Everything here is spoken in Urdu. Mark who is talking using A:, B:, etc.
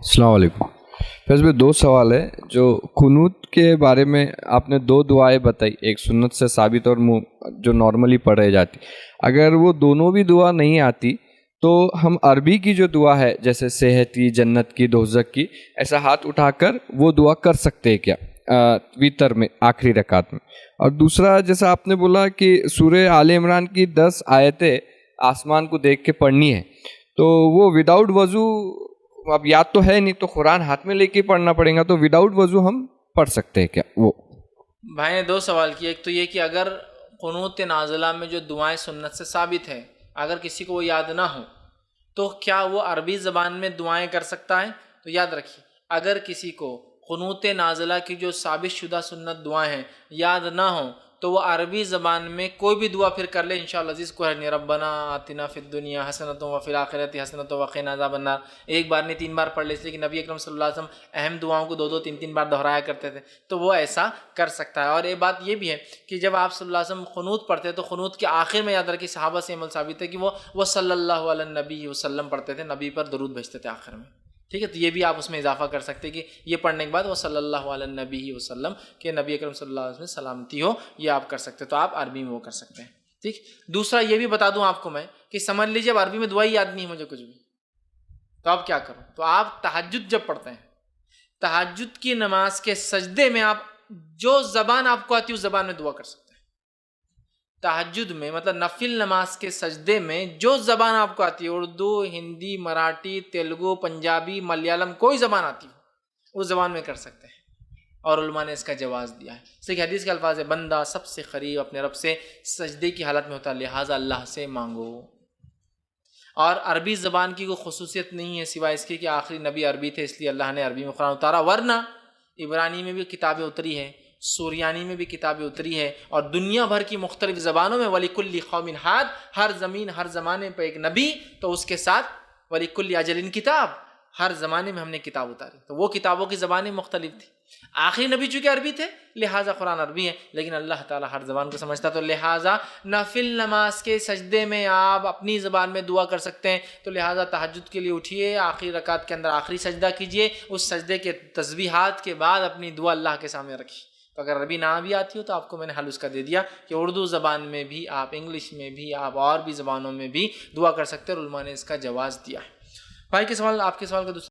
A: السلام علیکم. فیض بھائی دو سوال ہے. جو قنوت کے بارے میں آپ نے دو دعائیں بتائی, ایک سنت سے ثابت اور جو نارملی پڑھے جاتی, اگر وہ دونوں بھی دعا نہیں آتی تو ہم عربی کی جو دعا ہے جیسے صحت کی, جنت کی, دوزخ کی, ایسا ہاتھ اٹھا کر وہ دعا کر سکتے ہیں کیا ویتر میں آخری رکعت میں؟ اور دوسرا, جیسا آپ نے بولا کہ سورہ آل عمران کی 10 آیتیں آسمان کو دیکھ کے پڑھنی ہے, تو وہ وداؤٹ وضو اب یاد تو ہے نہیں, تو قرآن ہاتھ میں لے کے پڑھنا پڑے گا, تو وداؤٹ وضو ہم پڑھ سکتے ہیں کیا وہ؟
B: بھائی نے دو سوال کیے. ایک تو یہ کہ اگر قنوت نازلہ میں جو دعائیں سنت سے ثابت ہیں اگر کسی کو وہ یاد نہ ہو تو کیا وہ عربی زبان میں دعائیں کر سکتا ہے؟ تو یاد رکھیے, اگر کسی کو قنوت نازلہ کی جو ثابت شدہ سنت دعائیں ہیں یاد نہ ہوں تو وہ عربی زبان میں کوئی بھی دعا پھر کر لے انشاءاللہ عزیز. کوئی نہیں, ربنا آتنا فی الدنیا حسنۃ وفی الآخرۃ حسنۃ وقنا عذاب النار ایک بار نہیں 3 بار پڑھ لے, اس لیے کہ نبی اکرم صلی اللہ علیہ وسلم اہم دعاؤں کو 2 3 بار دہرایا کرتے تھے, تو وہ ایسا کر سکتا ہے. اور ایک بات یہ بھی ہے کہ جب آپ صلی اللہ علیہ وسلم قنوت پڑھتے ہیں تو قنوت کے آخر میں یاد رکھیے صحابہ سے عمل ثابت ہے کہ وہ صلی اللہ علیہ نبی وسلم پڑھتے تھے, نبی پر درود بھیجتے تھے آخر میں. ٹھیک ہے, تو یہ بھی آپ اس میں اضافہ کر سکتے ہیں کہ یہ پڑھنے کے بعد وہ صلی اللہ علیہ نبی وسلم کہ نبی اکرم صلی اللہ علیہ وسلم سلامتی ہو, یہ آپ کر سکتے ہیں. تو آپ عربی میں وہ کر سکتے ہیں. ٹھیک. دوسرا یہ بھی بتا دوں آپ کو میں کہ سمجھ لیجیے اب عربی میں دعا ہی یاد نہیں ہے مجھے کچھ بھی, تو آپ کیا کرو؟ تو آپ تہجد جب پڑھتے ہیں, تہجد کی نماز کے سجدے میں آپ جو زبان آپ کو آتی ہے اس زبان میں دعا کر سکتے ہیں. تہجد میں مطلب نفل نماز کے سجدے میں جو زبان آپ کو آتی ہے, اردو, ہندی, مراٹھی, تیلگو, پنجابی, ملیالم, کوئی زبان آتی ہو اس زبان میں کر سکتے ہیں. اور علماء نے اس کا جواز دیا ہے. صحیح حدیث کے الفاظ ہے, بندہ سب سے قریب اپنے رب سے سجدے کی حالت میں ہوتا ہے, لہٰذا اللہ سے مانگو. اور عربی زبان کی کوئی خصوصیت نہیں ہے سوائے اس کے کہ آخری نبی عربی تھے, اس لیے اللہ نے عربی میں قرآن اتارا, ورنہ عبرانی میں بھی کتابیں اتری ہیں, سوریانی میں بھی کتابیں اتری ہے, اور دنیا بھر کی مختلف زبانوں میں وَلِكُلِّ قَوْمٍ ہاد, ہر زمین ہر زمانے پہ ایک نبی, تو اس کے ساتھ وَلِكُلِّ اجل کتاب, ہر زمانے میں ہم نے کتاب اتاری, تو وہ کتابوں کی زبانیں مختلف تھیں. آخری نبی چونکہ عربی تھے لہٰذا قرآن عربی ہے, لیکن اللہ تعالیٰ ہر زبان کو سمجھتا, تو لہٰذا نفل نماز کے سجدے میں آپ اپنی زبان میں دعا کر سکتے ہیں. تو لہٰذا تہجد کے لیے اٹھیے, آخری رکعت کے اندر آخری سجدہ کیجیے, اس سجدے کے تسبیحات کے بعد اپنی دعا اللہ کے سامنے رکھیے. تو اگر عربی نہ بھی آتی ہو تو آپ کو میں نے حل اس کا دے دیا کہ اردو زبان میں بھی آپ, انگلش میں بھی آپ, اور بھی زبانوں میں بھی دعا کر سکتے ہیں, اور علماء نے اس کا جواز دیا ہے. بھائی کے سوال, آپ کے سوال کا دوسرا